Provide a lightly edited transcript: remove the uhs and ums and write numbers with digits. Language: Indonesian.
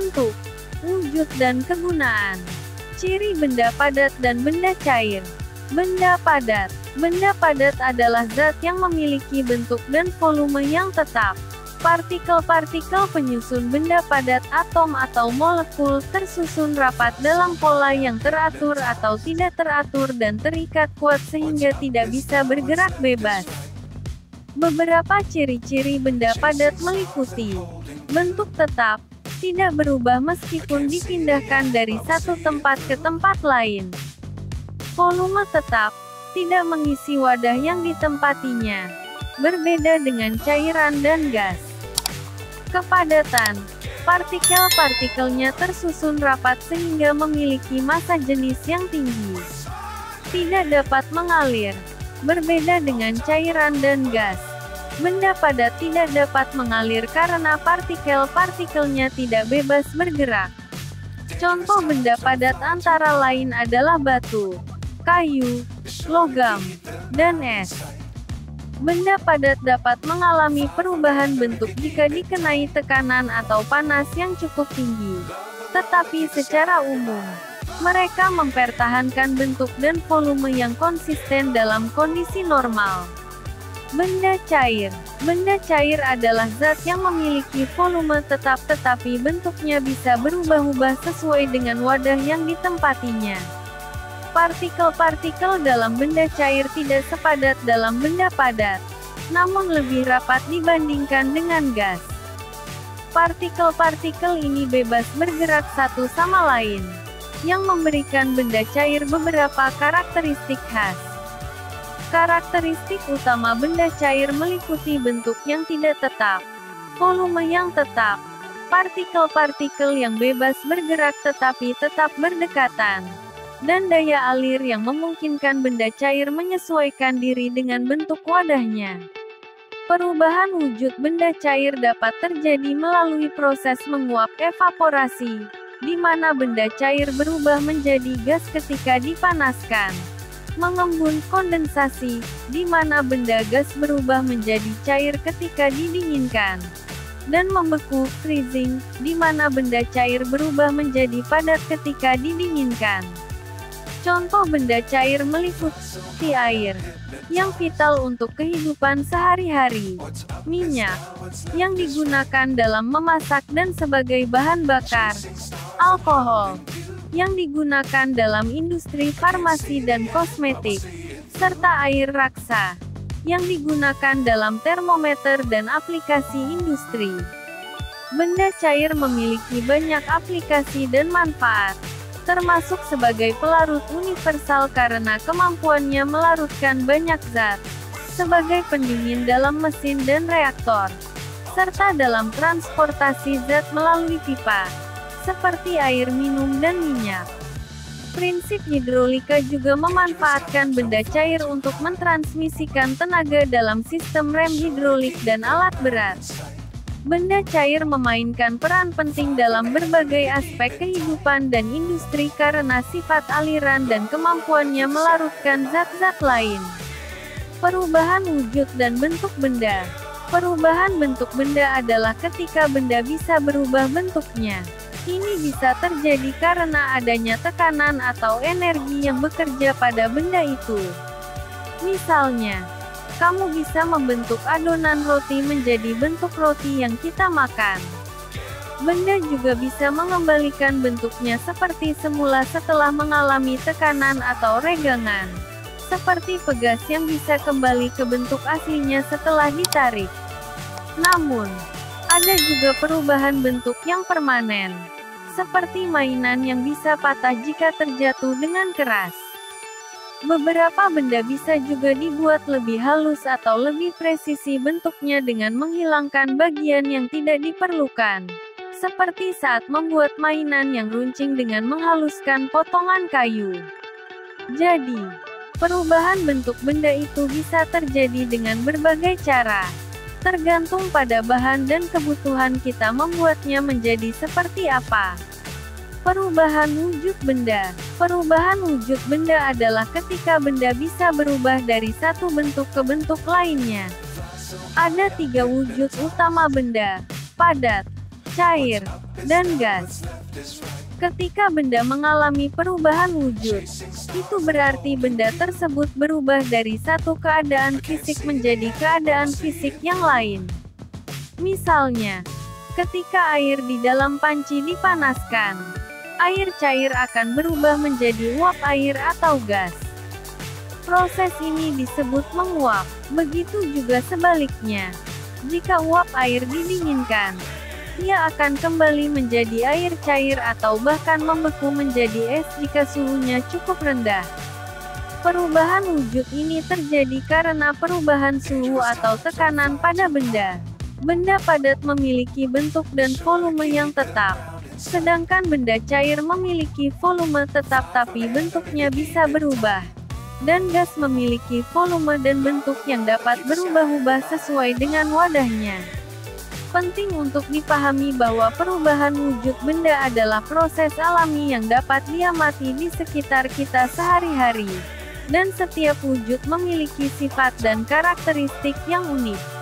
Bentuk, wujud dan kegunaan. Ciri benda padat dan benda cair. Benda padat. Benda padat adalah zat yang memiliki bentuk dan volume yang tetap. Partikel-partikel penyusun benda padat, atom atau molekul, tersusun rapat dalam pola yang teratur atau tidak teratur dan terikat kuat sehingga tidak bisa bergerak bebas. Beberapa ciri-ciri benda padat meliputi: bentuk tetap, tidak berubah meskipun dipindahkan dari satu tempat ke tempat lain. Volume tetap, tidak mengisi wadah yang ditempatinya. Berbeda dengan cairan dan gas. Kepadatan, partikel-partikelnya tersusun rapat sehingga memiliki massa jenis yang tinggi. Tidak dapat mengalir. Berbeda dengan cairan dan gas. Benda padat tidak dapat mengalir karena partikel-partikelnya tidak bebas bergerak. Contoh benda padat antara lain adalah batu, kayu, logam, dan es. Benda padat dapat mengalami perubahan bentuk jika dikenai tekanan atau panas yang cukup tinggi. Tetapi secara umum, mereka mempertahankan bentuk dan volume yang konsisten dalam kondisi normal. Benda cair. Benda cair adalah zat yang memiliki volume tetap tetapi bentuknya bisa berubah-ubah sesuai dengan wadah yang ditempatinya. Partikel-partikel dalam benda cair tidak sepadat dalam benda padat, namun lebih rapat dibandingkan dengan gas. Partikel-partikel ini bebas bergerak satu sama lain, yang memberikan benda cair beberapa karakteristik khas. Karakteristik utama benda cair meliputi bentuk yang tidak tetap, volume yang tetap, partikel-partikel yang bebas bergerak tetapi tetap berdekatan, dan daya alir yang memungkinkan benda cair menyesuaikan diri dengan bentuk wadahnya. Perubahan wujud benda cair dapat terjadi melalui proses menguap evaporasi, di mana benda cair berubah menjadi gas ketika dipanaskan. Mengembun kondensasi, di mana benda gas berubah menjadi cair ketika didinginkan. Dan membeku freezing, di mana benda cair berubah menjadi padat ketika didinginkan. Contoh benda cair meliputi air, yang vital untuk kehidupan sehari-hari. Minyak, yang digunakan dalam memasak dan sebagai bahan bakar. Alkohol, yang digunakan dalam industri farmasi dan kosmetik. Serta air raksa, yang digunakan dalam termometer dan aplikasi industri. Benda cair memiliki banyak aplikasi dan manfaat, termasuk sebagai pelarut universal karena kemampuannya melarutkan banyak zat, sebagai pendingin dalam mesin dan reaktor, serta dalam transportasi zat melalui pipa, seperti air minum dan minyak. Prinsip hidrolika juga memanfaatkan benda cair untuk mentransmisikan tenaga dalam sistem rem hidrolik dan alat berat. Benda cair memainkan peran penting dalam berbagai aspek kehidupan dan industri karena sifat aliran dan kemampuannya melarutkan zat-zat lain. Perubahan wujud dan bentuk benda. Perubahan bentuk benda adalah ketika benda bisa berubah bentuknya. Ini bisa terjadi karena adanya tekanan atau energi yang bekerja pada benda itu. Misalnya, kamu bisa membentuk adonan roti menjadi bentuk roti yang kita makan. Benda juga bisa mengembalikan bentuknya seperti semula setelah mengalami tekanan atau regangan. Seperti pegas yang bisa kembali ke bentuk aslinya setelah ditarik. Namun, ada juga perubahan bentuk yang permanen. Seperti mainan yang bisa patah jika terjatuh dengan keras. Beberapa benda bisa juga dibuat lebih halus atau lebih presisi bentuknya dengan menghilangkan bagian yang tidak diperlukan. Seperti saat membuat mainan yang runcing dengan menghaluskan potongan kayu. Jadi, perubahan bentuk benda itu bisa terjadi dengan berbagai cara. Tergantung pada bahan dan kebutuhan kita membuatnya menjadi seperti apa. Perubahan wujud benda. Perubahan wujud benda adalah ketika benda bisa berubah dari satu bentuk ke bentuk lainnya. Ada 3 wujud utama benda: padat, cair, dan gas. Ketika benda mengalami perubahan wujud, itu berarti benda tersebut berubah dari satu keadaan fisik menjadi keadaan fisik yang lain. Misalnya, ketika air di dalam panci dipanaskan, air cair akan berubah menjadi uap air atau gas. Proses ini disebut menguap. Begitu juga sebaliknya. Jika uap air didinginkan, ia akan kembali menjadi air cair atau bahkan membeku menjadi es jika suhunya cukup rendah. Perubahan wujud ini terjadi karena perubahan suhu atau tekanan pada benda. Benda padat memiliki bentuk dan volume yang tetap, sedangkan benda cair memiliki volume tetap tapi bentuknya bisa berubah. Dan gas memiliki volume dan bentuk yang dapat berubah-ubah sesuai dengan wadahnya. Penting untuk dipahami bahwa perubahan wujud benda adalah proses alami yang dapat diamati di sekitar kita sehari-hari. Dan setiap wujud memiliki sifat dan karakteristik yang unik.